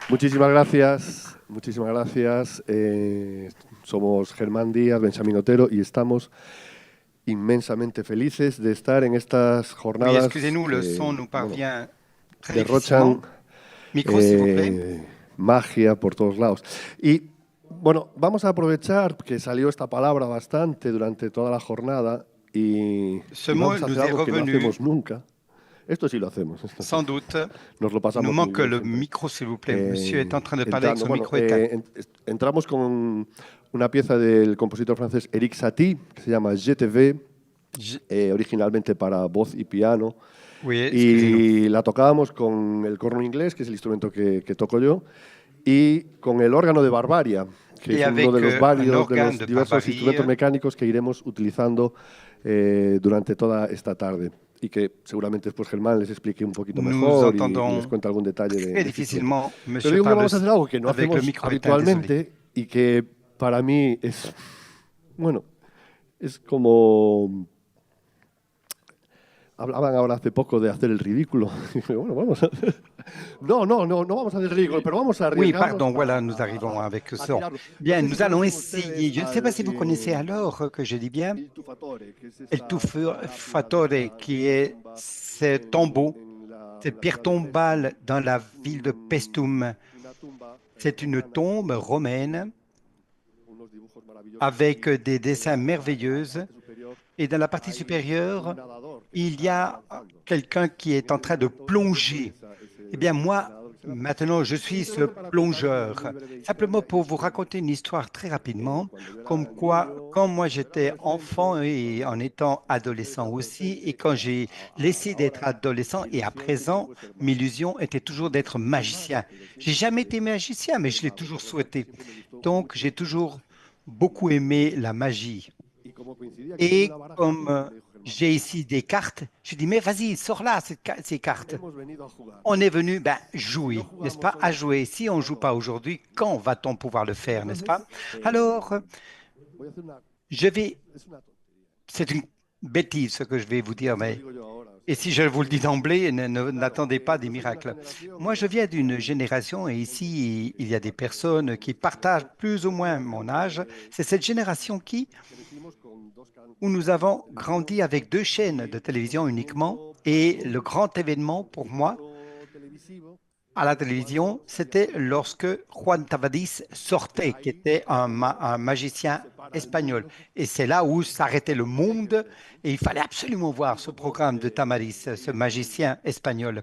Muchísimas gracias, muchísimas gracias. Somos Germán Díaz, Benjamín Otero y estamos inmensamente felices de estar en estas Oui, jornadas excusez-nous, le que, son nous bueno, parvient très derrochan difficilement. Micro, s'il vous plaît. magia por todos lados. Y bueno, vamos a aprovechar que salió esta palabra bastante durante toda la jornada Ce y mot vamos a hacer nous est algo que no revenu, hacemos nunca. Esto sí lo hacemos, esto sí. sans doute. Nos lo Nous pasamos muy manque bien le siempre. micro, s'il vous plaît. Monsieur est en train de parler avec Entrando, son bueno, micro éteint. entramos con una pieza del compositor francés Eric Satie, que se llama Je te veux, Je- originalmente para voz y piano, Oui, excusez-nous. y la tocábamos con el corno inglés, que es el instrumento que toco yo, y con el órgano de Barbaria, que Et es uno avec de los un varios, de organe los de diversos barbarie. instrumentos mecánicos que iremos utilizando durante toda esta tarde. Y que seguramente después Germán les explique un poquito Nous mejor y les entendons cuente algún detalle très de este instrumento. difficilement Pero Monsieur digo que parle vamos a hacer algo que no avec le hacemos micro éteint, désolé. habitualmente y que para mí es, bueno, es como... Hablaban ahora hace poco de hacer el ridículo. Y dije, bueno, vamos a... No vamos a hacer el ridículo, pero vamos a Oui, arriesgarnos pardon, voilà, nous arrivons avec a son. tirarlo. No Bien, sé si nous allons conocen essayer. ustedes Je ne sais pas si vous connaissez alors que je dis bien il Tuffatore, que es El esta lápida de Tuffatore, qui piedra est tumba ce tombeau, en cette la pierre ciudad de Pestum. tombale dans la Es ville de Pestum. una tumba C'est une romana tombe con romaine unos dibujos maravillosos avec ahí. des Y dessins en la merveilleux. parte superior Et dans la partie hay un supérieure, nadador que se il y está a lanzando. quelqu'un qui Y est en en ese train de momento yo soy plonger. Eh bien, ese moi, nadador que se lanza. maintenant, je suis ce Simplemente para contaros una muy plongeur. breve Simplement historia, y pour es vous que raconter une histoire très rapidement, cuando yo comme era quoi, niño, quand moi cuando era j'étais enfant adolescente y et en cuando étant empecé a ser adolescent aussi, et adolescente quand y j'ai laissé d'être ahora, adolescent, mi et à ilusión siempre présent, fue ser mes mago. illusions étaient toujours Siempre d'être quise ser mago, magicien. pero J'ai siempre jamais quise été magicien, mais ser je l'ai mago. toujours Por lo tanto, souhaité. siempre me gustó Donc, mucho j'ai la toujours magia. beaucoup aimé la magie. Y como coincidía que tengo una Et baraja comme aquí, me dijo Germán, j'ai ici des cartes, je dis, mais vas-y, sors là ces cartes. hemos venido a jugar. On est venu ben, Si no jouer, n'est-ce jugamos pas? À hoy, jouer. Si on ne joue ¿cuándo pas vamos a aujourd'hui, jugar? quand va-t-on pouvoir le faire, n'est-ce Entonces, pas? Alors, voy a hacer una... je vais. Es una tontería. C'est une bêtise ce que je vais vous Ya dire, se lo mais. digo yo ahora. O Et sea, si je vous le dis d'emblée, claro, n'attendez pas des yo soy de una miracles. generación Moi, que je viens aquí d'une génération, et ici, il y a des personnes qui partagent plus ou moins mon âge. que C'est cette génération crecimos con dos où nous canales de avons televisión grandi avec deux chaînes y de nuestro télévision uniquement. segundo Et le parón grand événement pour moi, político televisivo à la fue télévision, cuando salía c'était Juan Tavares. lorsque Juan Tavadis sortait, qui Ahí était es cuando un magicien se para el espagnol. mundo Et c'est là où s'arrêtait le y había que monde verlo, ¿no? et il fallait absolument voir ce Junto con programme de Tamaris, ce magicien espagnol.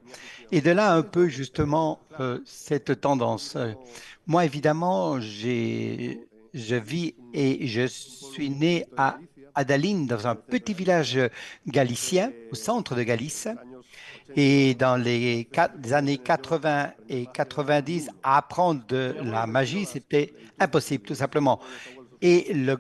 Et de là un peu justement claro, cette tendance. yo Moi, évidemment, vivo je vis et je un suis pueblo muy né pequeñito de à Galicia, Adalín, dans en un el centro petit de village Galicia, galicien, au que centre de en Galice. los años 80 y Et 90 dans les des années empecé yo 80 a aprender et magia dix nulo. apprendre de Mi abuelo la me enseñó magie, las c'était el truco impossible, tout y sí, simplement. todos los abuelos lo tienen. Et le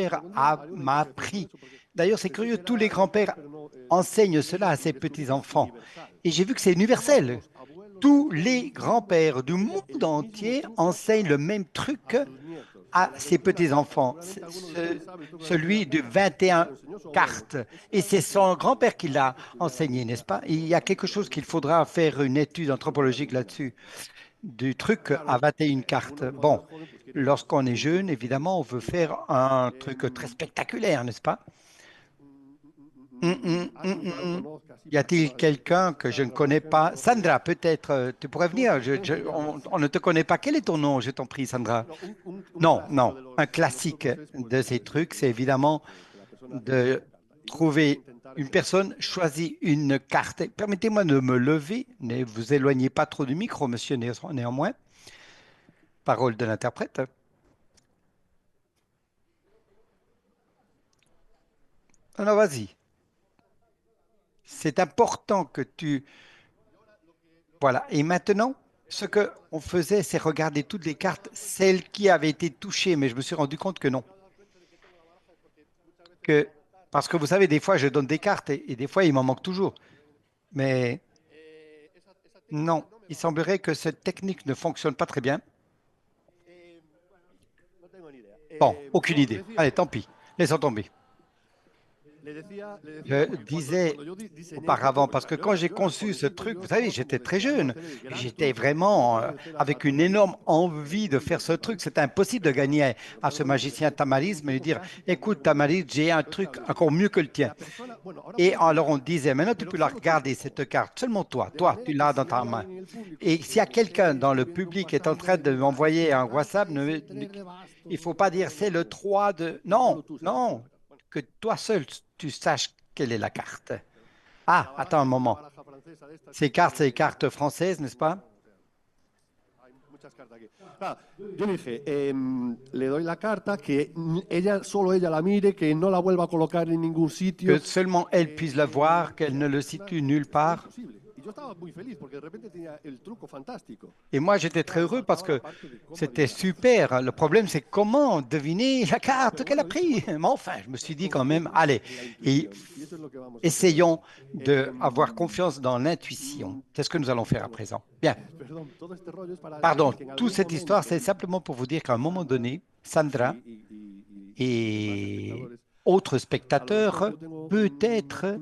Y grand-père algún día haré una m'a intervención sobre appris. eso porque D'ailleurs, c'est pensé curieux, que tous les era local, grands-pères pero no, enseignent y cela à ses descubrí que es petits-enfants. universal. Et j'ai vu que c'est Todos universel. los abuelos de Tous todo el les mundo grands-pères du enseñan monde el mismo entier truco enseignent le même a truc sus nietos. à El ses 21 cartas. petits-enfants, Seguramente alguno de ustedes sabe el truco de las 21 celui de cartas porque se 21 lo enseñó su abuelo. cartes. Es Et c'est algo son que grand-père qui hay l'a que estudiar enseigné, n'est-ce pas? Et il y a quelque chose qu'il profundamente faudra faire une étude para anthropologique entenderlo. là-dessus, du truc à Claro, 21 uno cartes. cuando Bon, es joven pues quiere ser lorsqu'on est listo, jeune, quiere ser évidemment, on veut inteligente. faire un truc très Em, spectaculaire, n'est-ce pas? Alguien que no conozca así Y a-t-il particularmente, quelqu'un que je ne Sandra, por connais pas? ejemplo, Sandra, peut-être, tu pourrais tú venir. por ejemplo llamas. On ne te connaît pas. Quel est ton nom, je t'en prie, Sandra? Bueno, un Non, clásico non. Un de los classique trucos es pues de ces trucs, c'est eso, évidemment que la persona elige de una carta. Y yo voy a trouver intentar une que la personne, gente la elija. choisit une carte. Permettez-moi de me lever. Ne vous éloignez pas trop du micro, monsieur, néanmoins. Parole de l'interprète. Alors, vas-y. C'est important que tu... Voilà. Et maintenant, ce que on faisait, c'est regarder toutes les cartes, celles qui avaient été touchées, mais je me suis rendu compte que non. Que... Parce que vous savez, des fois, je donne des cartes et des fois, il m'en manque toujours. Mais non, il semblerait que cette technique ne fonctionne pas très bien. No tengo ni idea. Bon, aucune Bueno, idée. decía Allez, que tant pis. Laissons tomber. Je disais auparavant, parce que quand j'ai conçu ce truc, vous savez, j'étais très jeune. J'étais vraiment avec une énorme envie de faire ce truc. C'était impossible de gagner à ce magicien Tamaris, mais lui dire, écoute, Tamaris, j'ai un truc encore mieux que le tien. Et alors on disait, maintenant tu peux la regarder, cette carte, seulement toi, tu l'as dans ta main. Et s'il y a quelqu'un dans le public qui est en train de m'envoyer un WhatsApp, il ne faut pas dire c'est le 3 de... Non, non, que toi seul, tu saches quelle est la carte. Ah, attends un moment. Ces cartes, c'est les cartes françaises, n'est-ce pas? Ah, yo dije, le doy la carta, que ella, solo ella la mire, que no la vuelva a colocar en ningún Que sitio. seulement elle puisse le voir, qu'elle ne le situe nulle part. Y yo estaba muy feliz porque de repente tenía el truco fantástico. Et moi, j'étais très heureux parce que c'était super. Le problème, c'est comment deviner la carte qu'elle a prise. Mais enfin, je me suis dit quand même, allez, et essayons d'avoir confiance dans l'intuition. C'est ce que nous allons faire à présent. Bien. Pardon, toute cette histoire, c'est simplement pour vous dire qu'à un moment donné, Sandra et autres spectateurs, peut-être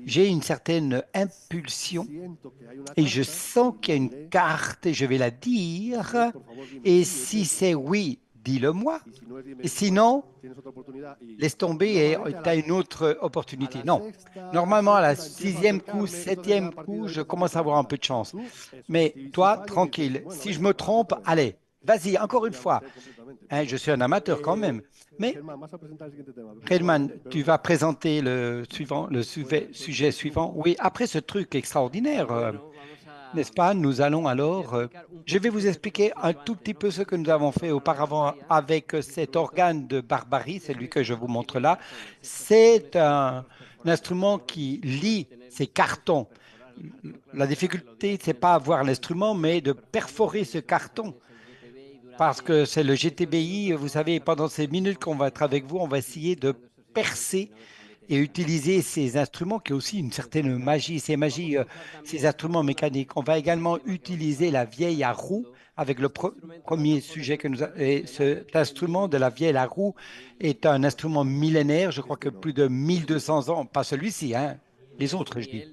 j'ai une certaine impulsion et je sens qu'il y a une carte et je vais la dire. Et si c'est oui, dis-le-moi. Et sinon, laisse tomber et tu as une autre opportunité. Non. Normalement, à la sixième coup, septième coup, je commence à avoir un peu de chance. Mais toi, tranquille. Si je me trompe, allez, vas-y, encore une fois. Hein, je suis un amateur quand même. Mais, Redman, tu vas présenter sujet suivant. Oui, après ce truc extraordinaire, n'est-ce pas? Nous allons alors, je vais vous expliquer un tout petit peu ce que nous avons fait auparavant avec cet organe de Barbarie, celui que je vous montre là. C'est un instrument qui lit ces cartons. La difficulté, c'est pas avoir l'instrument, mais de perforer ce carton. Parce que c'est le GTBI, vous savez, pendant ces minutes qu'on va être avec vous, on va essayer de percer et utiliser ces instruments qui ont aussi une certaine magie, ces instruments mécaniques. On va également utiliser la vieille à roue avec le premier sujet que nous avons. Et cet instrument de la vieille à roue est un instrument millénaire, je crois que plus de 1200 ans, pas celui-ci, hein, les autres, je dis.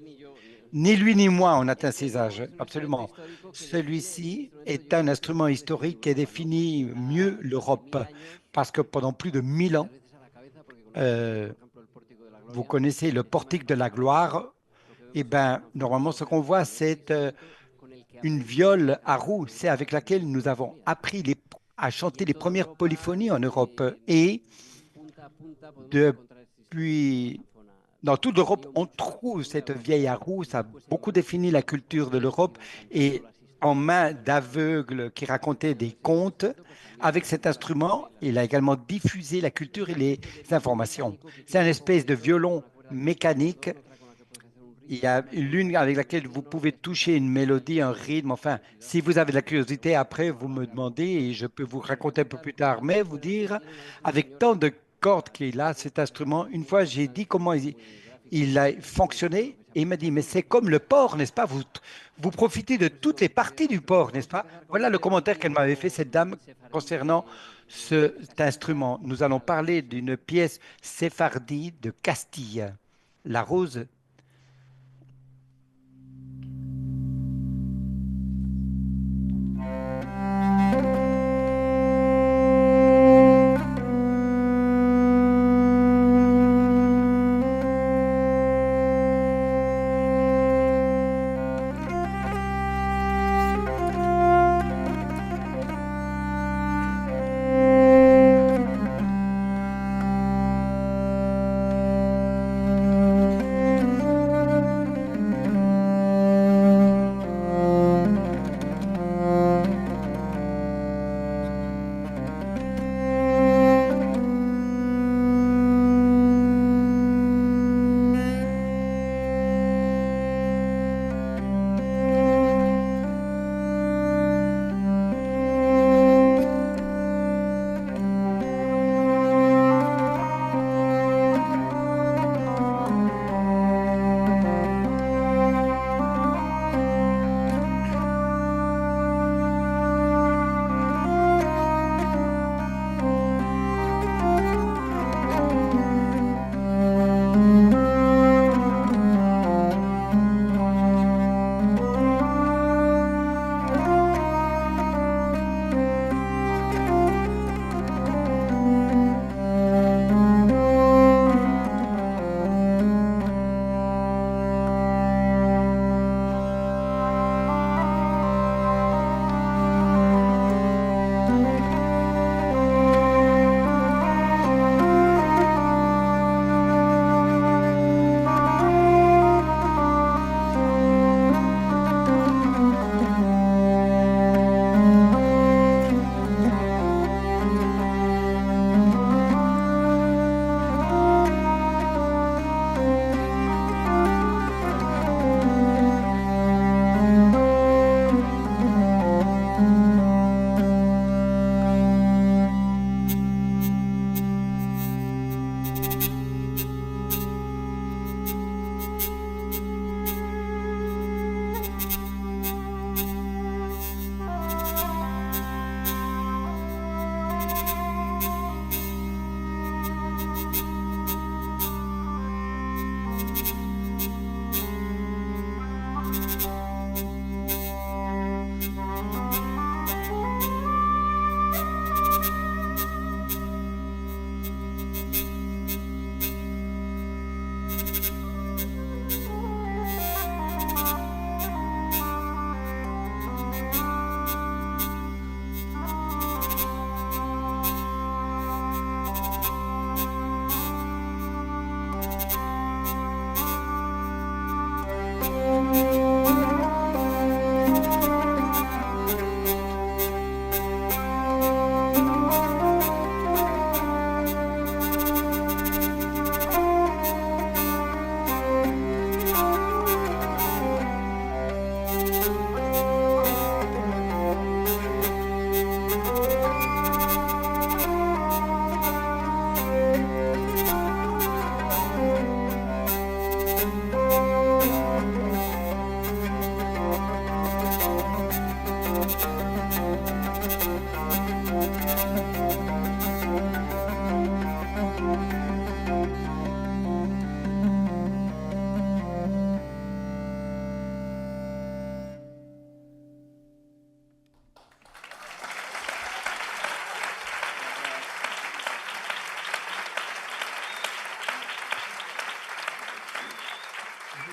Ni lui ni moi, on atteint ces âges, absolument. Celui-ci est un instrument historique qui définit mieux l'Europe, parce que pendant plus de 1000 ans, euh, vous connaissez le portique de la gloire. Eh bien, normalement, ce qu'on voit, c'est une viole à roue. C'est avec laquelle nous avons appris à chanter les premières polyphonies en Europe. Et depuis, dans toute l'Europe, on trouve cette vieille à roue. Ça a beaucoup défini la culture de l'Europe. Et en main d'aveugles qui racontaient des contes, avec cet instrument, il a également diffusé la culture et les informations. C'est une espèce de violon mécanique. Il y a l'une avec laquelle vous pouvez toucher une mélodie, un rythme. Enfin, si vous avez de la curiosité, après, vous me demandez et je peux vous raconter un peu plus tard. Mais vous dire, avec tant de cordes qu'il a, cet instrument, une fois, j'ai dit comment il a fonctionné et il m'a dit, mais c'est comme le porc, n'est-ce pas? Vous profitez de toutes les parties du porc, n'est-ce pas? Voilà le commentaire qu'elle m'avait fait, cette dame, concernant cet instrument. Nous allons parler d'une pièce séphardie de Castille, la rose.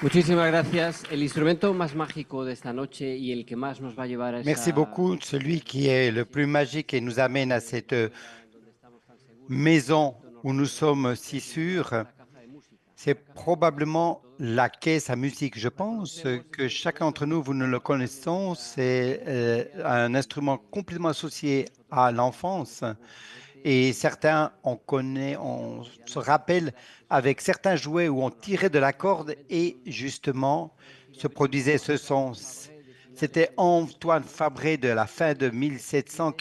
Muchísimas gracias. El instrumento más mágico de esta noche y el que más nos va a llevar a Merci beaucoup. Celui qui est le plus magique et nous amène à cette maison où nous sommes si sûrs, c'est probablement la caisse à musique. Je pense que chacun d'entre nous, vous ne le connaissons, c'est un instrument complètement associé à l'enfance. Et certains, on connaît, on se rappelle avec certains jouets où on tirait de la corde et justement se produisait ce son. C'était Antoine Fabré de la fin de 1700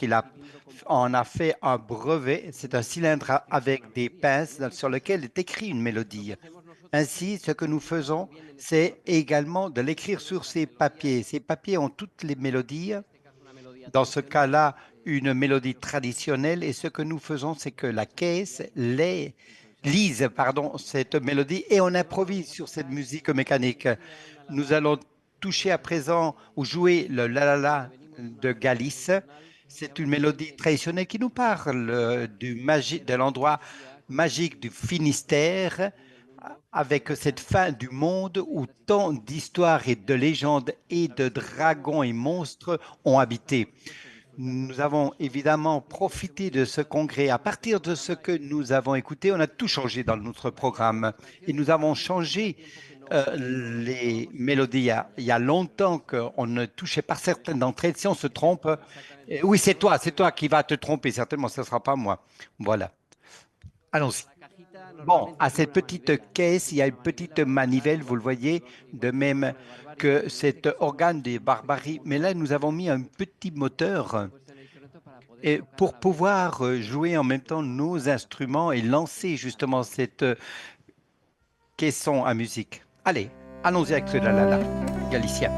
en a fait un brevet. C'est un cylindre avec des pinces sur lequel est écrit une mélodie. Ainsi, ce que nous faisons, c'est également de l'écrire sur ces papiers. Ces papiers ont toutes les mélodies. Dans ce cas-là, une mélodie traditionnelle. Et ce que nous faisons, c'est que la caisse lise cette mélodie et on improvise sur cette musique mécanique. Nous allons toucher à présent ou jouer le la la la de Galice. C'est une mélodie traditionnelle qui nous parle de l'endroit magique du Finistère, avec cette fin du monde où tant d'histoires et de légendes et de dragons et monstres ont habité. Nous avons évidemment profité de ce congrès. À partir de ce que nous avons écouté, on a tout changé dans notre programme et nous avons changé les mélodies. Il y a longtemps qu'on ne touchait pas certaines d'entre elles. Si on se trompe, oui, c'est toi qui vas te tromper, certainement, ce ne sera pas moi. Voilà. Allons-y. Bon, à cette petite caisse, il y a une petite manivelle, vous le voyez, de même que cet organe des barbaries. Mais là, nous avons mis un petit moteur et pour pouvoir jouer en même temps nos instruments et lancer justement cette caisson à musique. Allez, allons-y avec ce la la la, Galicien.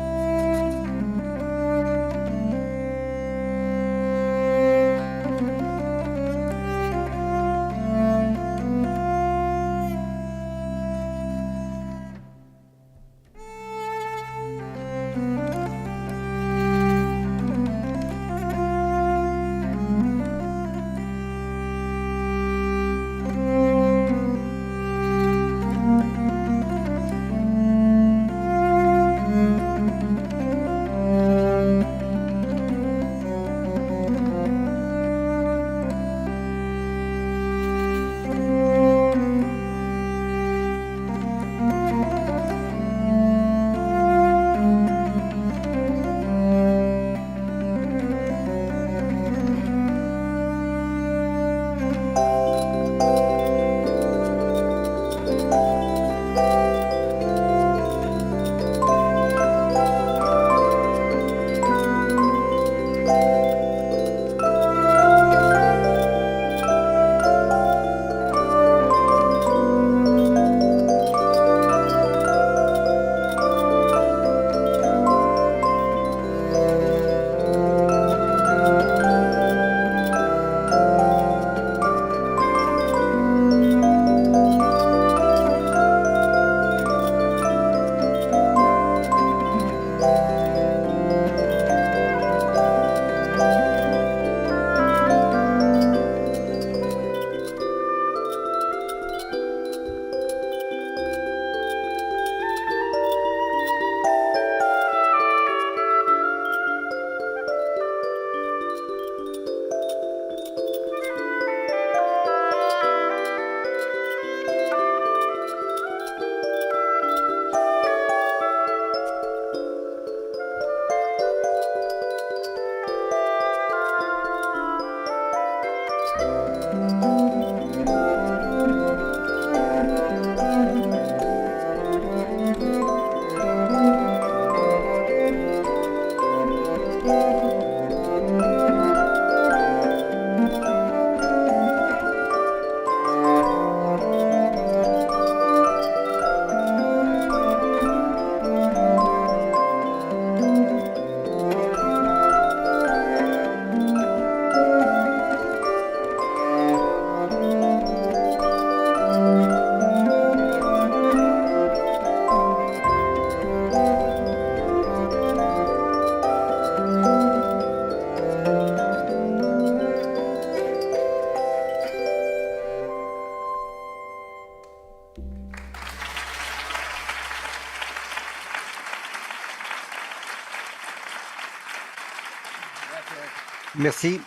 Merci.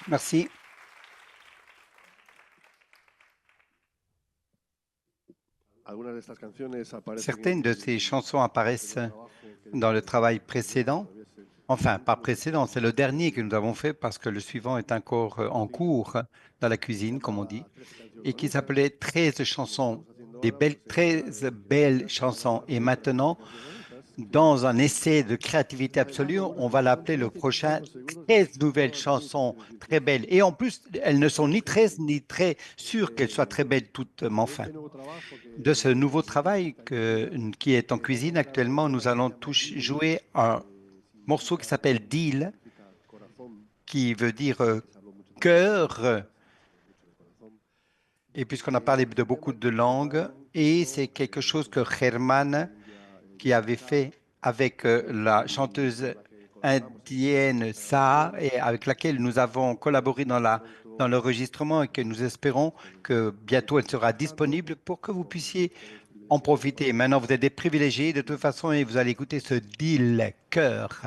Merci. Certaines de ces chansons apparaissent dans le travail précédent. Enfin, pas précédent, c'est le dernier que nous avons fait parce que le suivant est encore en cours dans la cuisine, comme on dit, et qui s'appelait 13 chansons, 13 belles chansons. Et maintenant, dans un essai de créativité absolue, on va l'appeler le prochain 13 nouvelles chansons très belles. Et en plus, elles ne sont ni 13 ni très sûres qu'elles soient très belles toutes, mais enfin. De ce nouveau travail qui est en cuisine actuellement, nous allons jouer un morceau qui s'appelle Deal, qui veut dire cœur. Et puisqu'on a parlé de beaucoup de langues, et c'est quelque chose que Germán, qui avait fait avec la chanteuse indienne Saa, et avec laquelle nous avons collaboré dans l'enregistrement et que nous espérons que bientôt elle sera disponible pour que vous puissiez en profiter. Maintenant, vous êtes des privilégiés de toute façon et vous allez écouter ce deal cœur.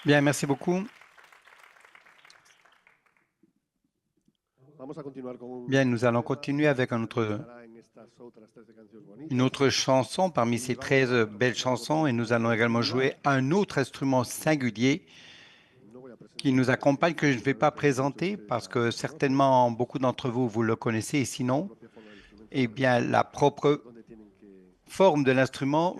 Bien, merci beaucoup. Bien, nous allons continuer avec une autre chanson parmi ces 13 belles chansons et nous allons également jouer un autre instrument singulier qui nous accompagne, que je ne vais pas présenter parce que certainement beaucoup d'entre vous, vous le connaissez et sinon, eh bien, la propre forme de l'instrument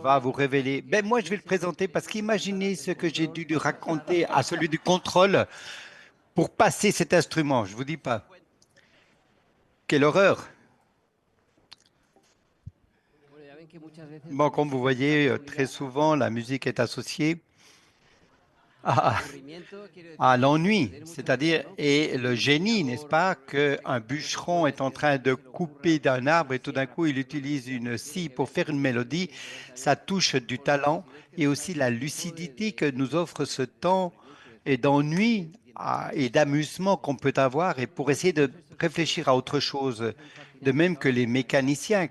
va vous révéler. Ben, moi, je vais le présenter parce qu'imaginez ce que j'ai dû lui raconter à celui du contrôle pour passer cet instrument. Je ne vous dis pas. Quelle horreur! Bon, comme vous voyez, très souvent, la musique est associée à, à l'ennui, c'est-à-dire, et le génie, n'est-ce pas, qu'un bûcheron est en train de couper d'un arbre et tout d'un coup, il utilise une scie pour faire une mélodie. Ça touche du talent et aussi la lucidité que nous offre ce temps et d'ennui et d'amusement qu'on peut avoir et pour essayer de réfléchir à autre chose. De même que les mécaniciens,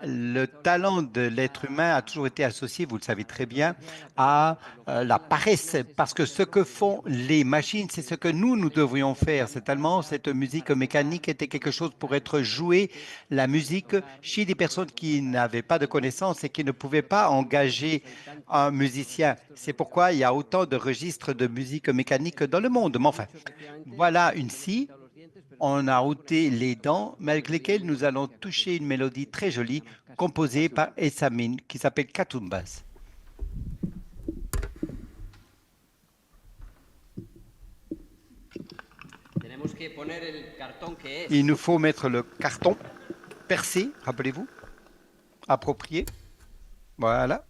le talent de l'être humain a toujours été associé, vous le savez très bien, à la paresse, parce que ce que font les machines, c'est ce que nous devrions faire. C'est tellement cette musique mécanique était quelque chose pour être joué, la musique, chez des personnes qui n'avaient pas de connaissances et qui ne pouvaient pas engager un musicien. C'est pourquoi il y a autant de registres de musique mécanique dans le monde. Mais enfin, voilà une scie. On a ôté les dents, malgré lesquelles nous allons toucher une mélodie très jolie composée par Essamin qui s'appelle Katumbas. Il nous faut mettre le carton percé, rappelez-vous, approprié. Voilà.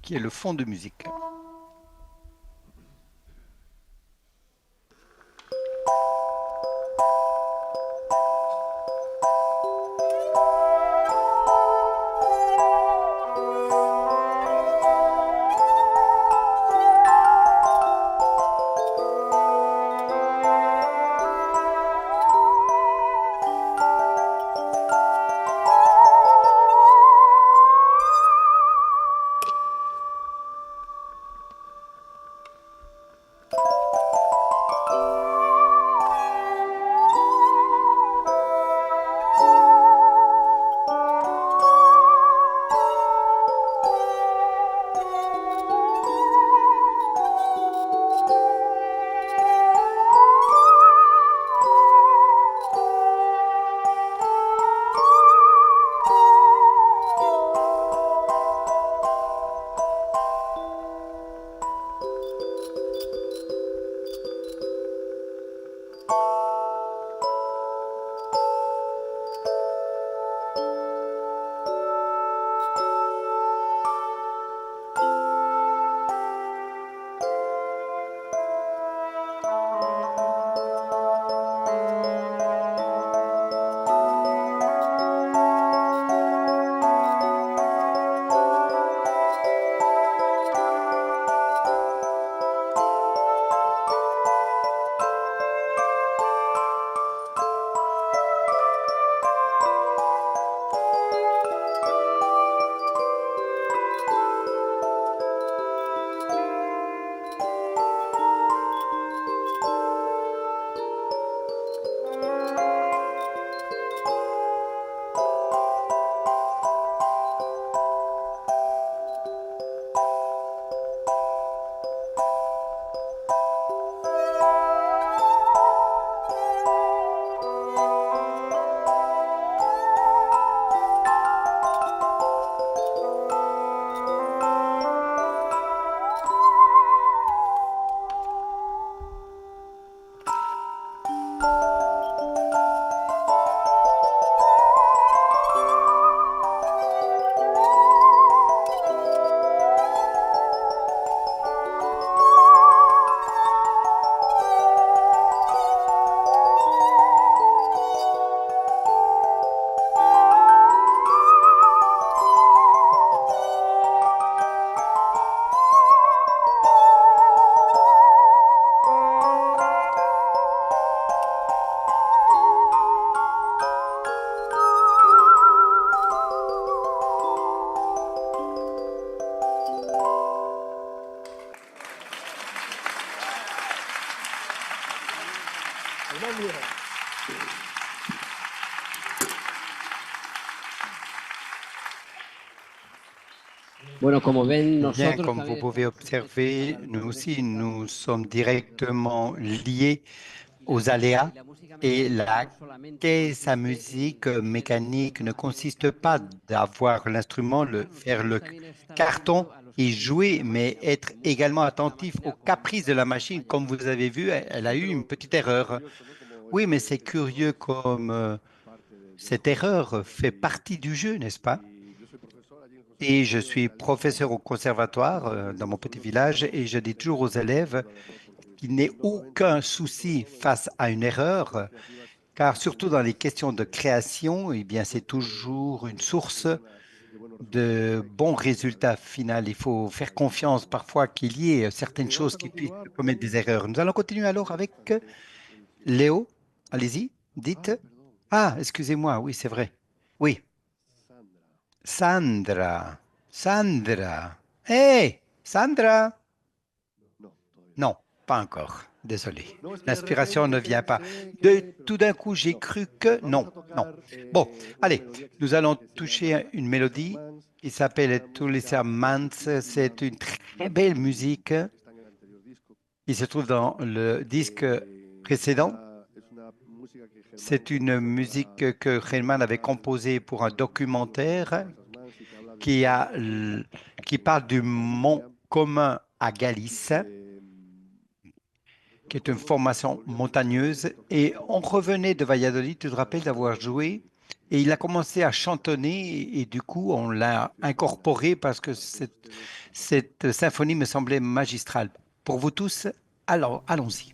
Qui est le fond de musique. Bueno, como ven, Bien, nosotros comme vous también pouvez estamos observer, nous aussi, nous sommes directement liés aux aléas et la caisse à musique mécanique ne consiste pas d'avoir l'instrument, faire le carton et jouer, mais être également attentif aux caprices de la machine. Comme vous avez vu, elle a eu une petite erreur. Oui, mais c'est curieux comme cette erreur fait partie du jeu, n'est-ce pas? Et je suis professeur au conservatoire dans mon petit village et je dis toujours aux élèves qu'il n'ait aucun souci face à une erreur, car surtout dans les questions de création, eh bien, c'est toujours une source de bons résultats finaux. Il faut faire confiance parfois qu'il y ait certaines choses qui puissent commettre des erreurs. Nous allons continuer alors avec Léo. Allez-y, dites. Ah, excusez-moi, oui, c'est vrai. Oui, Sandra. Sandra. Hé, Sandra. Non, pas encore. Désolé. L'inspiration ne vient pas. Tout d'un coup, j'ai cru que non, non. Bon, allez, nous allons toucher une mélodie qui s'appelle Tulisa Mans. C'est une très belle musique qui se trouve dans le disque précédent. C'est une musique que Herman avait composée pour un documentaire qui parle du mont commun à Galice, qui est une formation montagneuse. Et on revenait de Valladolid, tu te rappelles d'avoir joué, et il a commencé à chantonner, et du coup, on l'a incorporé parce que cette symphonie me semblait magistrale. Pour vous tous, alors allons-y.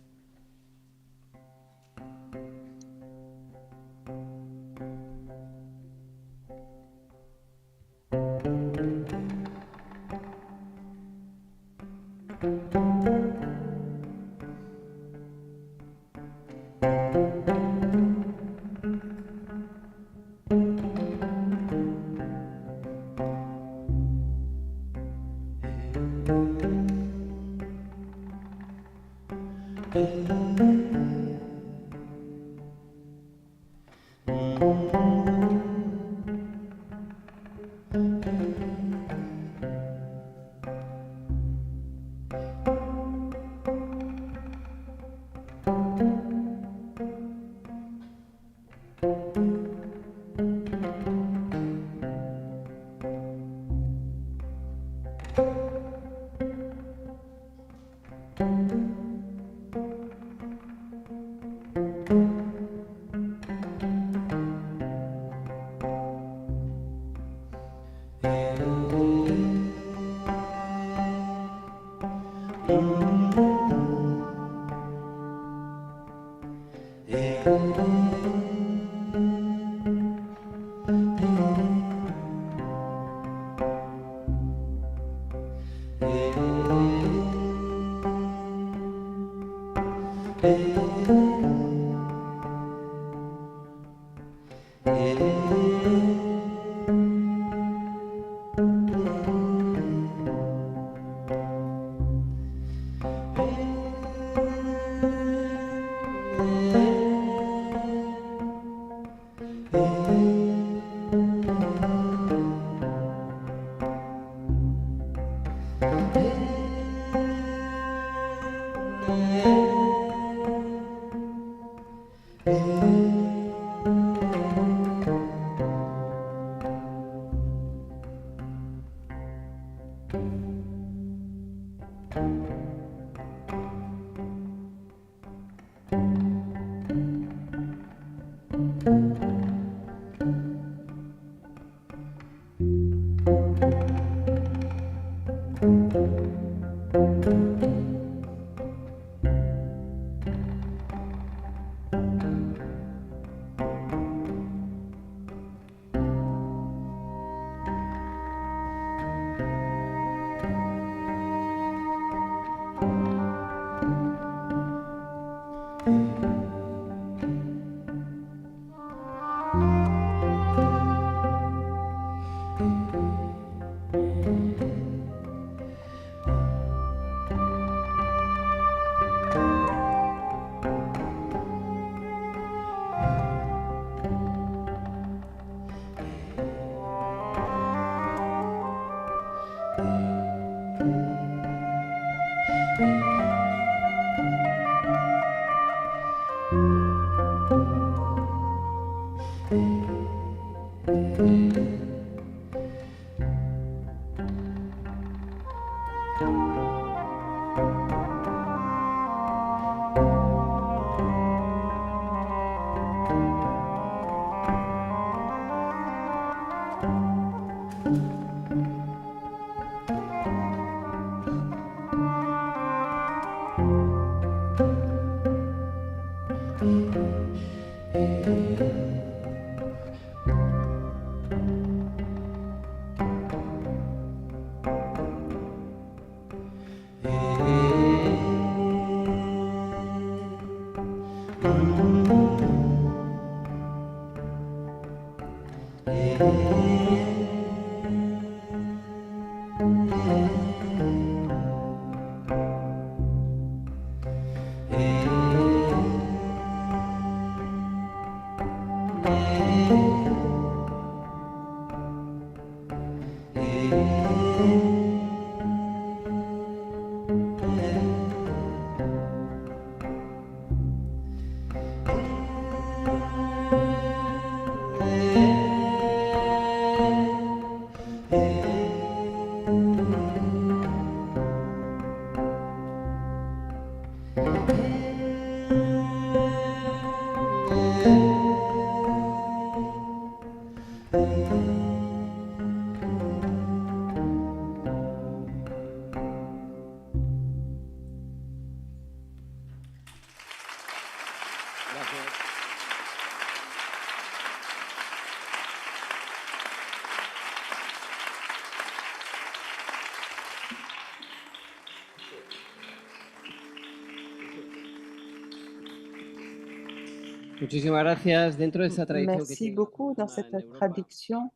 Muchísimas gracias. Dentro de esta tradición que Merci tiene beaucoup dans en cette Europa, traduction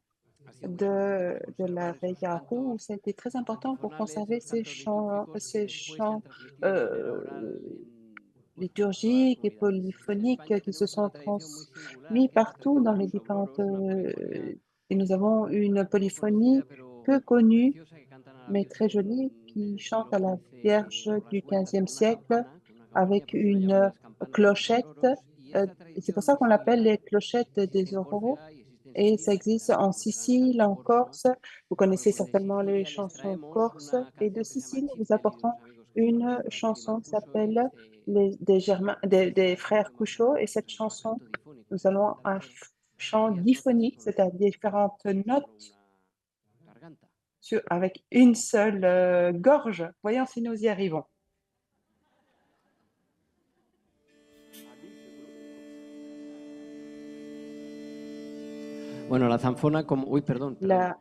ha sido muy importante de conservar la esos veille à cantos roue. Ça a été très important pour antifonales, conserver esos cantos litúrgicos que ces después se han chants transmitido de manera euh, oral en todas las liturgiques et comunidades. En polyphoniques España qui se tenemos una sont tradición muy transmis singular, que es la partout dans tradición de les los différentes... aurores, una polifonía et nous avons une poco conocida, polyphonie pero peu connue, preciosa, que cantan a la mais très Virgen jolie, desde qui el chante siglo à la XV Vierge por las du puertas XVe con una siècle campana, que una campanilla, avec por eso le llaman une las campanas de los clochette. auroros, y esta Et c'est pour tradición ça muy qu'on l'appelle similar les clochettes existe des en oraux. Córcega y existe en Et ça Sicilia, existe quizás en conocerán el Sicile, canto en corso. Corse. Vous Bueno, connaissez pues de certainement les Sicilia les chansons traemos corses. una Et de canción que se llama Sicile, nous Cifteli, de apportons unos amigos que son une los frati chanson qui Mancuso, y s'appelle des, des frères hemos Couchot. Et cette presentado chanson, canto difónico, nous es decir, allons cantar un por chant varias notas diphonique, con c'est-à-dire différentes solo notes una garganta. avec une seule gorge. Voyons si nous y arrivons. Bueno, la zanfona como... Uy, perdón, perdón. La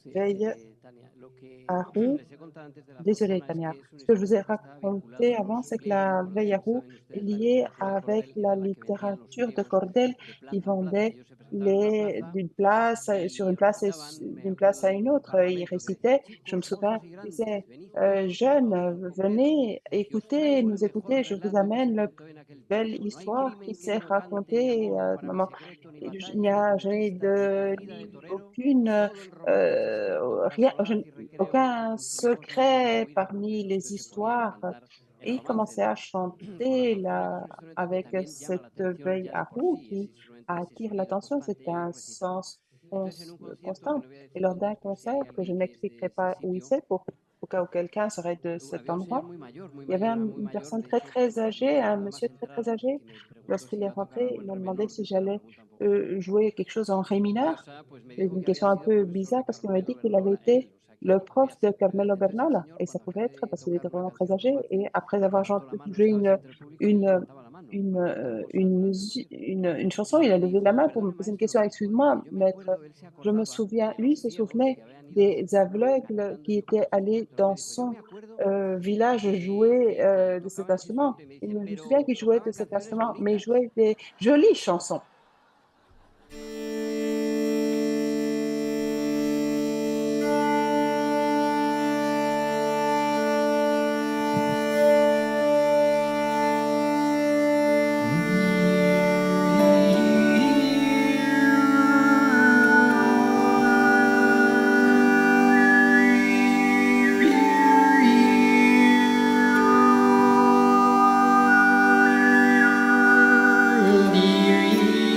veille Tania, lo que à roue. les he contado antes de la Désolée, zanfona es Tania. que es un Ce que je vous ai instrumento que está vinculado raconté con avant, los c'est que pliegos de la veille à Cordel. roue Saben est ustedes la liée literatura de avec Cordel, que la era la que vendían los littérature de pliegos Cordel de qui plaza en plaza. vendait Ellos se presentaban en una plaza d'une place sur y une place et recitaban. Me d'une place acuerdo à de une un autre. Ils parlamento que decía, récitaient. Je me chicos, souviens, mozos y ils grandes, disaient, venid todos, que os voy a jeunes, contar venez, y que os traigo el nous mejor écoutez, je vous relato que se amène la contó en aquel belle tiempo. No hay histoire qui crimen que s'est no cante ni racontée amor, à un parade moment. secreto, ni Il n'y batalla, ni a jamais conquista, ni de corrida de torero. aucune Todo el romance se escribió para rien, solaz y recreo aucun en sus rincones de la secret huida, porque parmi los les hombres se ponían a histoires. cantar el Et il romance, commençait ¿no? à Con la chanter zanfona, que es là, un instrumento que avec también llama la cette atención veille ya à de por roue sí. Ese qui instrumento es attire sonido l'attention. C'est constante y un ellos recitan. sens Entonces, en un concierto, que constant. no voy a Et decir lors dónde, d'un por si hay concert que je alguien que es de n'expliquerai ese pas où il sitio, c'est, pour, au cas où quelqu'un serait de cet había un señor endroit, muy mayor, il y avait muy une mayor. personne De très hecho, très âgée, un nada más monsieur très très entrar, âgé. que me preguntó si Lorsqu'il est iba a tocar rentré, algo il en m'a re demandé menor, si que es una j'allais pregunta un poco jouer quelque chose en ré mineur. curiosa. Pues me C'est dijo une que había question un sido peu profesor de bizarre parce qu'il m'a Carmelo dit qu'il avait Bernal été él, o sea le que prof podía de ser. Pero Carmelo entonces el Bernal, señor, et ça cuando pouvait acabé être parce qu'il tocar était una vraiment très canción âgé. suave, Et après avoir levantó la mano, joué estaba así entre el público y levantaba la mano, cantaba en voz alta. Entonces, une chanson, y il a me levé la dijo, main pour me perdone poser une maestro, question. porque Excuse-moi, yo me maître, acuerdo, él se je me acordaba souviens, de lui los se ciegos souvenait que habían ido a des Jerusalén aveugles cantando qui y étaient tocando ese allés instrumento. Me dans dijo, yo son me acuerdo village jouer que de cet tocaban ese instrument. instrumento, y me Il dice, me souviens pero qu'il jouait de tocaban cet canciones instrument, mais il bonitas. jouait des jolies chansons. Dear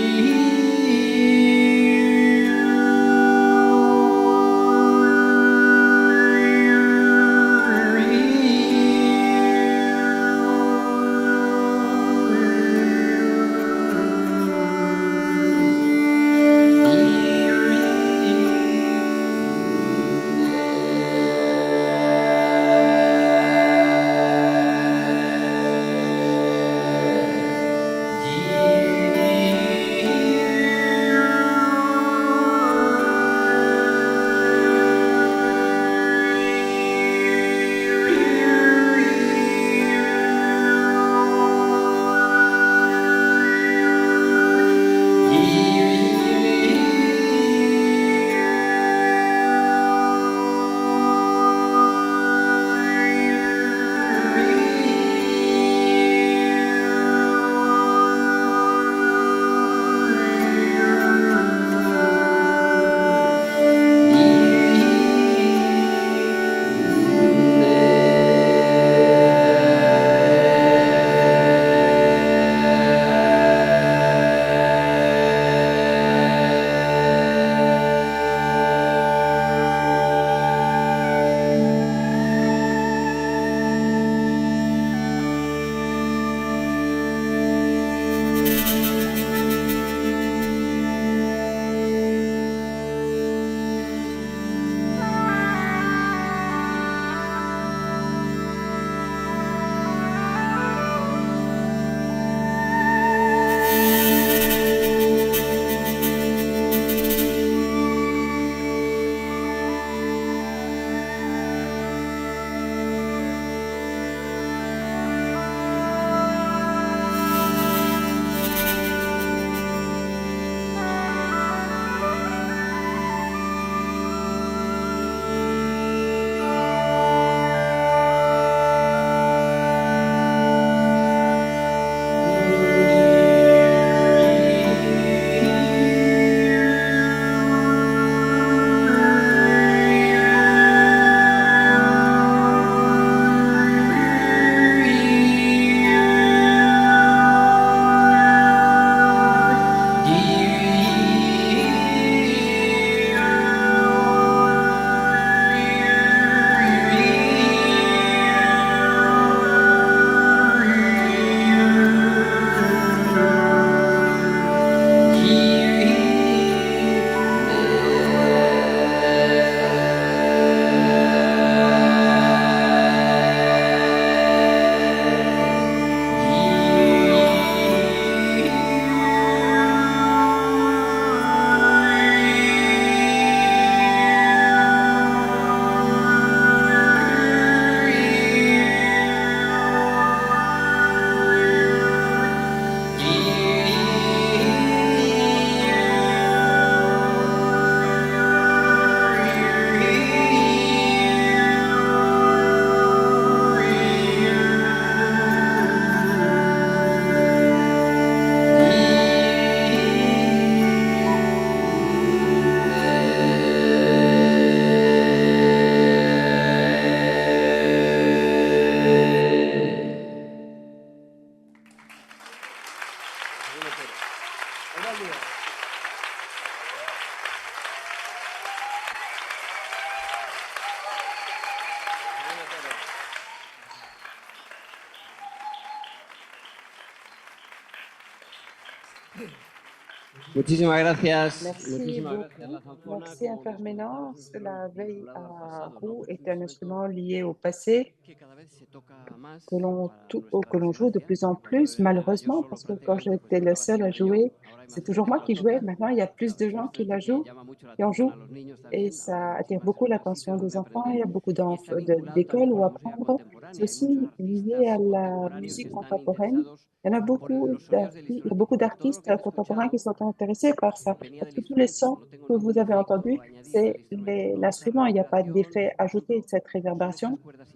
Muchísimas gracias. Merci Muchísimas gracias. La beaucoup. zanfona Merci como un infiniment. instrumento La veille vinculado al à pasado, ¿no? roue Es est un un instrument instrumento lié au passé que cada vez se toca más para que nuestra l'on joue de desgracia, plus en porque cuando plus, era yo malheureusement, solo parce que quand prácticamente pues j'étais le tocaba seul à siempre yo. jouer, Ahora c'est imagínate toujours que moi ahora lo qui jouais. toca Maintenant, il y a plus cada de vez gens más qui la gente que jouent, llama mucho la qui en atención a jouent. los niños Et también. Ahora ça hay attire muchísimas beaucoup casitas l'attention donde des enfants. aprender Il y a beaucoup y está vinculado también d'écoles con où la música apprendre. C'est contemporánea. Hay aussi muchos lié à artistas la contemporáneos que musique están contemporaine. interesados Il y en a por los sonidos del il y a instrumento beaucoup porque todo lo d'artistes que han contemporains qui escuchado sont intéressés par ça. venía Parce del que tous les instrumento. sons No tengo que vous ningún avez efecto entendus, añadido del c'est instrumento, no usa l'instrument. Il n'y a pas reverberación, d'effet ajouté. solo Cette son estas réverbération, cuerdas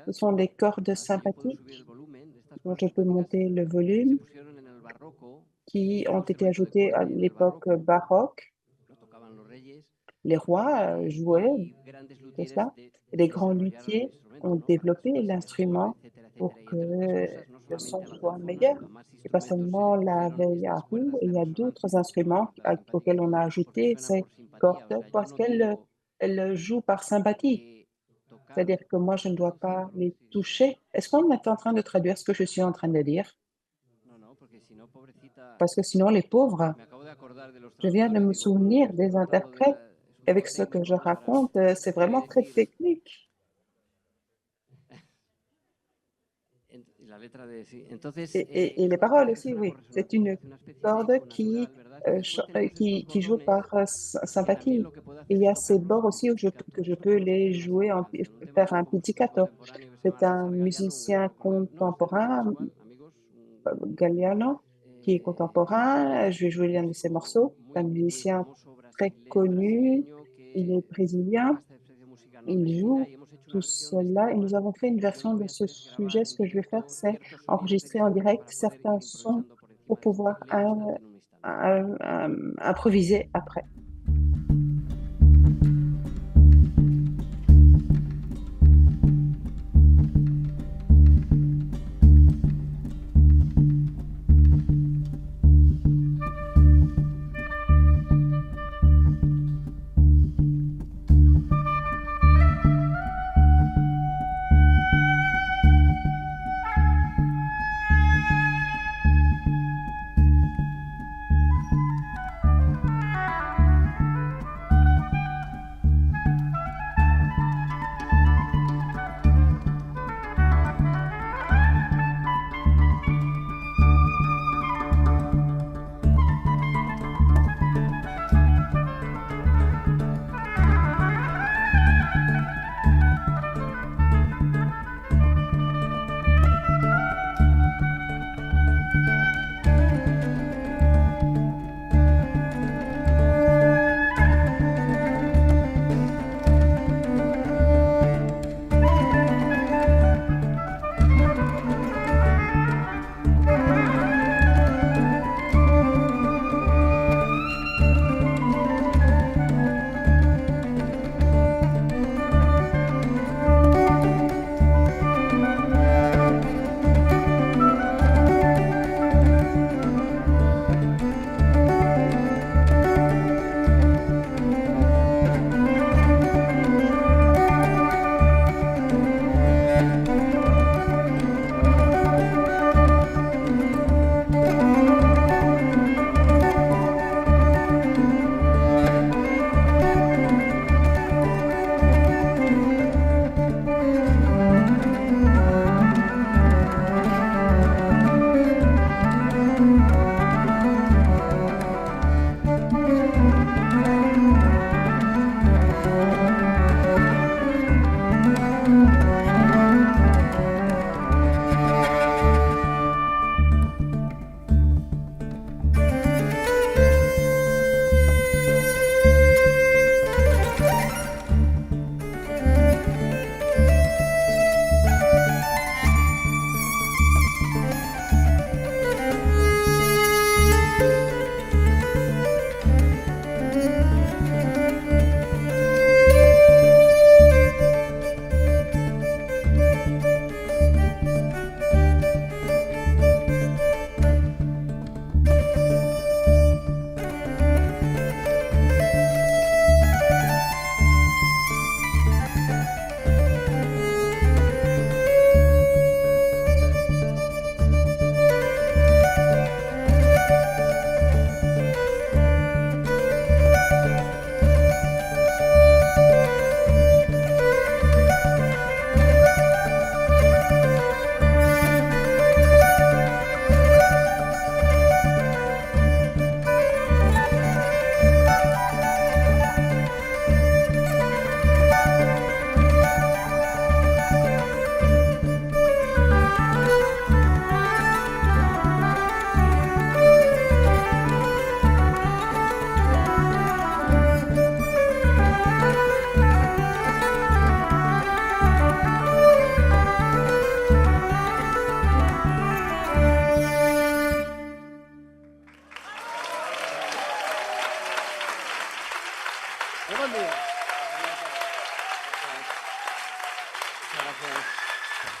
ce simpáticas sont des cordes a las que yo puedo subir el sympathiques volumen de estas dont cuerdas je peux simpáticas monter le que se volume, pusieron en el barroco. qui Era ont un été instrumento de ajoutés à corte en el l'époque barroco, baroque. lo tocaban los reyes Les rois jouaient y grandes de luthieres cela. Et les grands desarrollaron el luthiers instrumento, ont ¿no? Para que développé sonase mejor, l'instrument etcétera, pour etcétera. Y que entre otras cosas, no le son solamente a la soit zanfona, meilleur. a más Et pas instrumentos se le seulement la pusieron veille à estas roue, cuerdas il de y a d'autres resonancia, estas instruments cuerdas simpáticas, auxquels on a porque ajouté suenan ces por simpatía. O cordes sea, yo parce no qu'elles tengo elles jouent par sympathie. que tocar C'est-à-dire que moi, je ne las dois cosas pas por les decirlo. toucher. Est-ce qu'on est en train de traduire ce que je suis en train de dire? No, no, porque si no, pobrecita, Parce que sinon, les pauvres, me acabo de acordar de los je viens de traductores, me digo, bueno, lo que souvenir estoy des contando de interprètes. es un Avec poco ce que je técnico, ¿no? Para raconte, c'est quiere vraiment très decir technique. la letra de sí. Entonces, Et es les una cuerda paroles que aussi, suena oui. por C'est resonancia, que une hace una especie de corde eco natural, ¿verdad? Y después tenemos estos qui joue bordones par que también sympathie. lo que puedo Et hacer il y es a ces tocarlos bords con aussi pizzicato. que je Esto peux cómo se les hace en la jouer, siguiente canción. Un tema faire de un un compositor pizzicato. contemporáneo que se llama C'est un César Galiano, un musicien gran no es del todo contemporain, casual, amigos. Galliano, qui est contemporain. Je vais jouer l'un de ses morceaux. C'est un Muy musicien famoso très connu. brasileño Il est que brésilien. toca esta especie de música Il nordestina joue y hemos hecho una tout versión de este cela et nous tema. avons fait une Yo lo version que de voy a ce hacer es grabar sujet. Ce en que je vais faire, directo c'est ciertos sonidos del enregistrer en instrumento direct para poder ir certains sons improvisando por encima pour de este pouvoir cicleo instante en un instante. improviser après.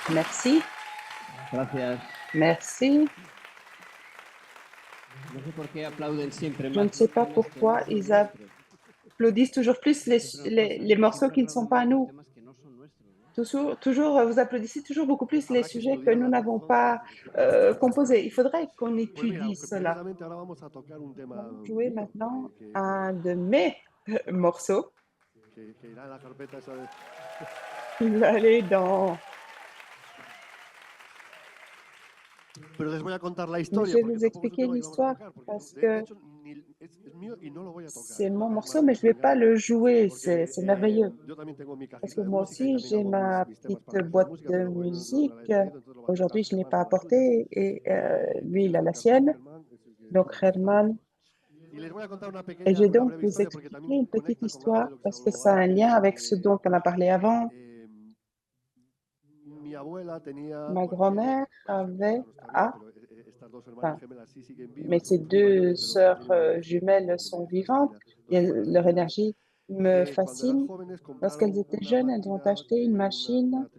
Merci, Gracias. merci. No sé por qué aplauden siempre Je ne más sais pas canciones que no pourquoi son ils nuestras. applaudissent toujours plus Siempre nos pasa les que morceaux siempre qui ne sont pas à aplauden nous. temas que no son nuestros, ¿no? Toujours, vous applaudissez toujours beaucoup plus les sujets que nous n'avons pas composés. Il faudrait qu'on Pues mira, étudie cela. precisamente ahora vamos a tocar un tema Nous allons jouer mío, maintenant un de mes morceaux. que irá en la carpeta esa de... Il va aller dans... Pero les voy a contar la Mais historia, je vais porque vous tampoco es un expliquer tema que vamos a l'histoire tocar, porque parce de que hecho es mío y no lo voy a tocar. c'est mon Es morceau, mais je ne vais maravilloso, pas me le encanta. jouer. Porque C'est merveilleux. yo también tengo mi Parce que cajita de moi música y aussi, también j'ai hago ma mis temas petite para caja de boîte música, de pero hoy no la he musique. traído, entonces lo va a cantar Aujourd'hui, je ne l'ai Germán pas con las suyas. apportée et lui, il ¿Quieres a la acercarte, sienne. Germán? Es el que Donc, está más cerca. Herman. Y les voy a contar Et je vais una donc breve vous historia porque expliquer también une petite conecta con algo histoire de lo que se parce que habló ça a un antes. lien avec ce dont on a parlé avant. Mi abuela tenía, Ma bueno, grand-mère tiene, avait, ya no está bien, a, pero estas dos hermanas enfin, gemelas sí siguen mais vivas, ces son muy mayores, deux pero sœurs tienen una energía jumelles que sont me vivantes fascina. et Dos jóvenes leur gemelas énergie me cuando eran fascine. jóvenes Lorsqu'elles compraron étaient una jeunes, elles ont máquina, acheté une machine,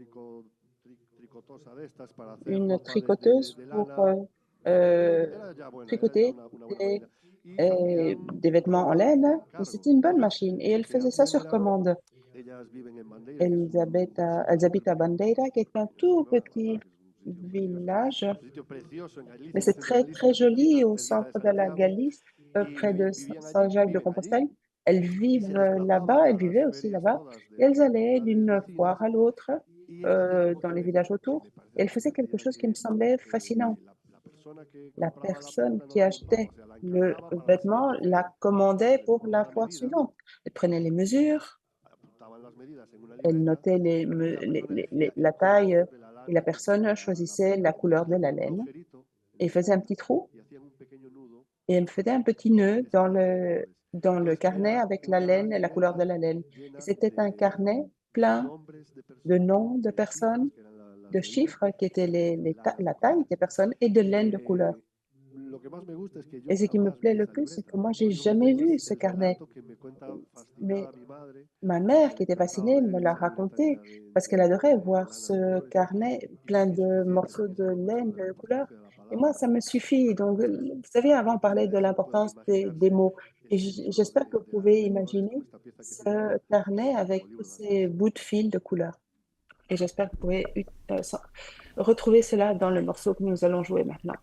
una tricotosa de estas para hacer une ropa tricoteuse de pour lana. Era ya buena, era ya tricoter una buena des, máquina. Y hacían des vêtements en todo laine. por Et encargo. c'était une bonne Entonces, machine. Et lo elles que faisaient ça hacían sur era, commande. ellas viven en Bandeira, que es un Elles sitio habitent à súper Bandeira, qui est un en tout Extremadura, la petit verdad, que es un sitio precioso. village, Un sitio precioso en mais Galicia, en el c'est centro de très, Galicia, très joli au cerquita de centre de la Santiago, Galice, y près de vivían allí y viven allí. Saint-Jacques-de-Compostelle. Elles Y se vivent desplazaban là-bas, elles a las vivaient aussi ferias là-bas. todas Et elles de allaient ciudades d'une vecinas foire à l'autre y hacían algo dans les villages que autour. me parece Et elles una faisaient quelque tontería, chose qui me que semblait fascinant. la persona que La compraba la personne prenda no qui la compraba, achetait o sea, la le encargaba para la vêtement siguiente feria, la commandait le pour tomaba la la foire medida, suivante. Elle prenait les mesures, apuntaban las medidas en una elle libreta notait y la persona decía la el color taille de la et la lana que personne quería la choisissait prenda. la Entonces couleur de la hacían un laine agujerito et faisait un petit trou y hacían un pequeño nudo et elle faisait un petit con nœud esa lana de colores. dans le Entonces carnet era avec la una laine et la couleur de libreta la laine. Et llena c'était un carnet plein nombres de de personas noms de y de cifras personnes, que eran las de medidas chiffres qui étaient y de lana de la taille colores. des personnes et de laine de couleur. Lo que más me gusta es que yo Et ce qui me jamás plaît vi le esa plus, c'est libreta. que moi, j'ai Entonces lo que jamais tengo vu es ce el carnet. relato que me cuenta Mais fascinada mi madre, ma que mère, le qui était encantaba fascinée, ver me l'a esa libreta raconté llena parce qu'elle adorait de voir lana de ce colores. carnet Y plein es de suficiente morceaux para que de se den cuenta laine de la de couleur. importancia de la Et moi, palabra. ça me suffit. Donc, vous savez, avant, on parlait de Ustedes pueden l'importance des imaginarse mots. Et ese nudo j'espère que vous de lana pouvez de colores como imaginer esta pieza que tiene ce carnet avec cinco tous libros ces además. bouts de fil de couleur. Et j'espère que vous pouvez retrouver cela dans le morceau que nous allons jouer maintenant.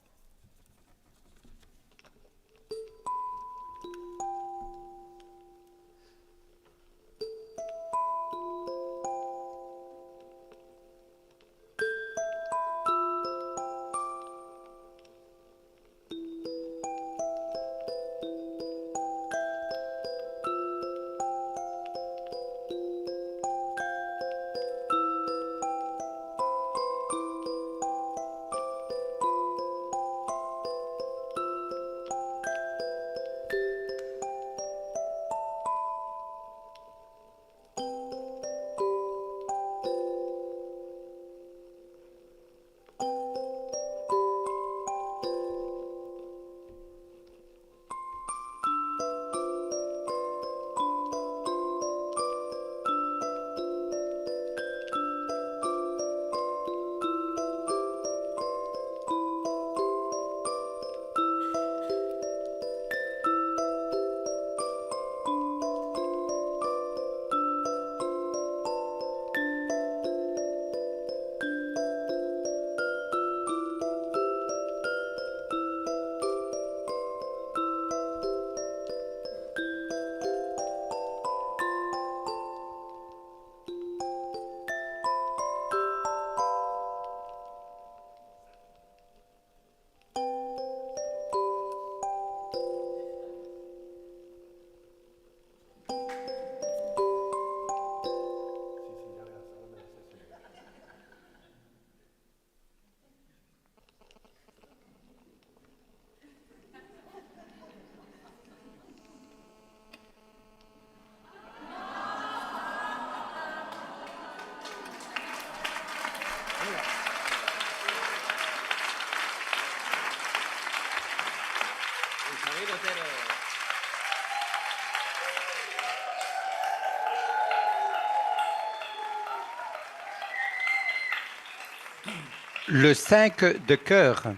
Le 5 de cœur,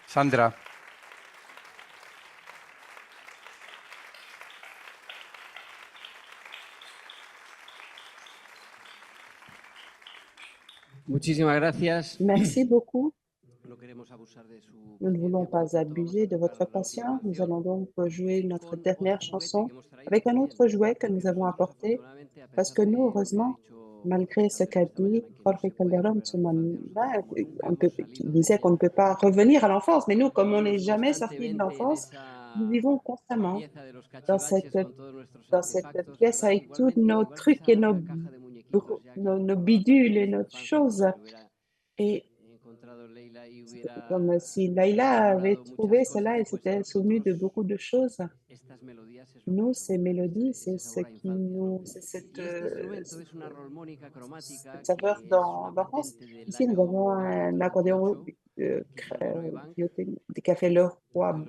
Sandra. Muchísimas gracias. Merci beaucoup. No queremos abusar de su Nous ne voulons paciencia, por pas tanto, vamos a abuser de tocar votre la última patience. Nous canción allons donc jouer notre con dernière otro juguete chanson que hemos traído avec un también. autre jouet que nous Porque avons nosotros, apporté. afortunadamente, a Parce pesar que nous, de lo que ha heureusement, dicho malgré ce Calderón qu'a esta dit mañana, que no Jorge se puede Calderón volver a ce la infancia, matin, nosotros como nunca on peut, hemos qui salido de disait qu'on ne ella, peut pas revenir à l'enfance, mais nous, comme on n'est vivimos jamais sortis de constantemente en l'enfance, nous esa vivons constamment pieza de los dans cachivaches cette, con todos nuestros dans cette artefactos, pièce ¿verdad? avec tous Igualmente, nos igual que trucs et esa caja de muñequitos, ya que nos recordaba tanto bidules et nuestra notre infancia, como chose. si hubiera Et encontrado Leila y hubiera comme si Laïla avait recordado muchas trouvé cosas cela et y pues a s'était souvenu de nosotros beaucoup de choses. estas melodías es lo que Nous, nos ces evocan, mélodies, ese c'est ce sabor a qui infancia, ¿no? nous, c'est Y este instrumento es una armónica cromática cette saveur que es una d'enfance. patente del Ici, nous año avons un accordéon 1928 que hizo Leroy Bank, qui a fait y los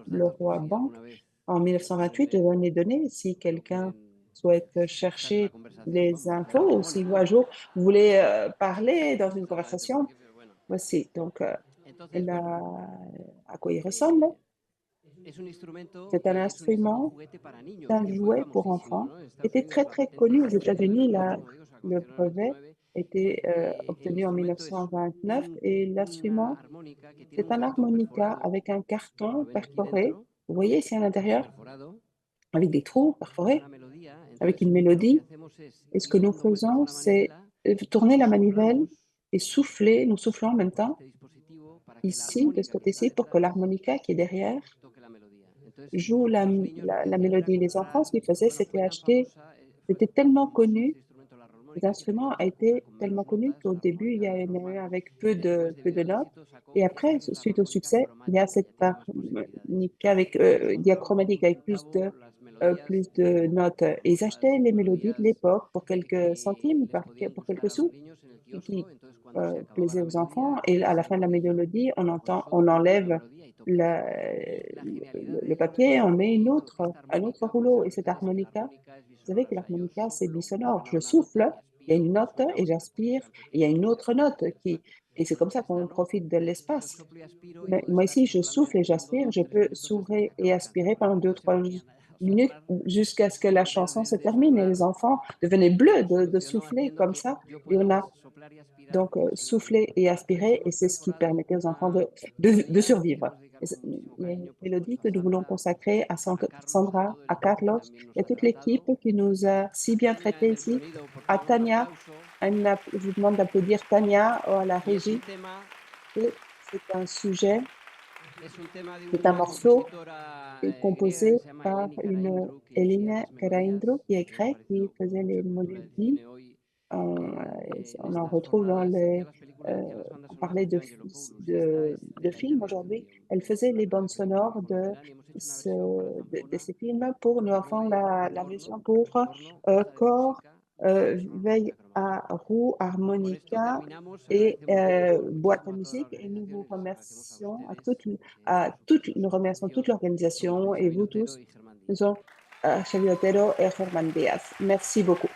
Le datos por Roi si Banque alguna vez en quieren 1928. Je leer vais les donner si o quelqu'un quieren souhaite estar en la chercher conversación, les vamos, la infos ou si vous, armónica, un jour, vous voulez parler dans une se parece conversation. porque, pero bueno. Voici donc Entonces, bueno, à quoi il ressemble. es un instrumento C'est un que es un instrument, juguete para niños, c'est un que fue jouet pour famosísimo, enfants, ¿no? En qui Estados était Unidos très la très patente connu la aux obtiene en el États-Unis. 29, como digo, se la Le concedieron en el brevet 29. a été El obtenu en instrumento es 1929 et una l'instrument, armónica que tiene c'est un un cartón harmonica perforado, avec un carton lo ven aquí perforé. dentro, Vous voyez ici à l'intérieur, perforado, avec des trous tenemos perforés, una melodía, avec entonces une lo que mélodie. hacemos es Et ce que ir nous dando vueltas a faisons, la c'est manivela tourner la y manivelle soplamos et souffler, nous soufflons en même por temps, este dispositivo para que la ici, de ce armónica que está côté-ci, pour que detrás l'harmonica qui est derrière toque la melodía. Entonces, joue los niños lo que la hacían era mélodie. Les enfants, ce comprar, qu'ils faisaient, bueno, c'était fue tan acheter, famosa, c'était fue tellement famoso connu. este instrumento, la armónica, que la L'instrument gente a lo compra été con tellement menos connu notas, qu'au la début, il y armónica en es a eu normal, avec y después, peu debido de al notes. éxito, sacó Et esta après, que es la suite au armónica succès, il y a cromática, que cette ya tiene más posibilidades. harmonica avec Entonces compraban por un diachromatique avec centavo las melodías plus de notes. Et ils famosas achetaient les mélodies de melodías l'époque pour quelques que centimes, les podían pour gustar quelques a los sous, niños en el et kiosco. qui Entonces, cuando se acababa plaisaient la aux enfants. melodía, Et à la se fin de la movía mélodie, por eso on toca otra enlève melodía y toca otra melodía. Y la genialidad de le ello, me papier, on met parece, une un autre esta armónica, pues rouleau. es Et que cette ustedes, que la harmonica, armónica es vous savez que bisonora, o sea, yo l'harmonica, c'est soplo, bisonore. suena Je una nota souffle, y il y a aspiro une como note suena et otra, porque j'aspire, serán et il y a pequeñas une las autre notas. note qui, et c'est comme Entonces ça esta qu'on no, profite de yo l'espace. soplo y aspiro y Mais puedo moi estar ici, je soplando y souffle et aspirando j'aspire, dos, je tres peux minutos hasta que souffler acaba et la canción. aspirer Los pendant deux, niños se trois ponían a minutes soplar jusqu'à ce que la pero chanson se de termine. Et soplar les enfants devenaient bleus de evolucionó souffler haciendo comme que ça. yo Et on puedo a soplar y aspirar donc como si nada. souffler et Entonces aspirer, et hemos c'est ce qui perforado permettait aux enfants una de melodía que survivre. queremos dedicar Et con muchísimo il y a une cariño, por mélodie supuesto, que a nous voulons Sandra, consacrer à a Carlos y a Sandra, todo el à equipo que Carlos también nos et à ha toute tratado. l'équipe qui nous a si bien Tania traités en el ici, sonido, por à favor, un Tania. aplauso. Je vous demande d'applaudir Tania à la Y es un régie. tema, Et c'est un sujet, es un tema de c'est un una morceau compositora griega que composé se llama par Eleni une Karaindrou, que hacía Elina las melodías. Karaindro, qui est ¿Qué le grecque, qui pareció? Con faisait les mucha cultura del mélodies. cine hoy. On, En on en estas retrouve dans jornadas hacía les. las películas, hacía las bandas On sonoras parlait mucho Angelopoulos y esta es de de la films internet, aujourd'hui. que Elle faisait les bandes creo que sonores conocerán, y hemos hecho una versión para de zanfona, ces films pour nos enfants. oboe, La corno, version pour caja de corps, música y veille armónica à cromática. roue, Con esto harmonica terminamos, et agradecemos boîte à muchísimo a toda la musique. Et nous organización vous y les agradecemos a remercions ustedes, à por su toutes, nous remercions participación. toute Somos l'organisation et Benjamín vous Otero tous. y Germán Nous Díaz. sommes Xavier Otero et Germán Díaz. Merci beaucoup.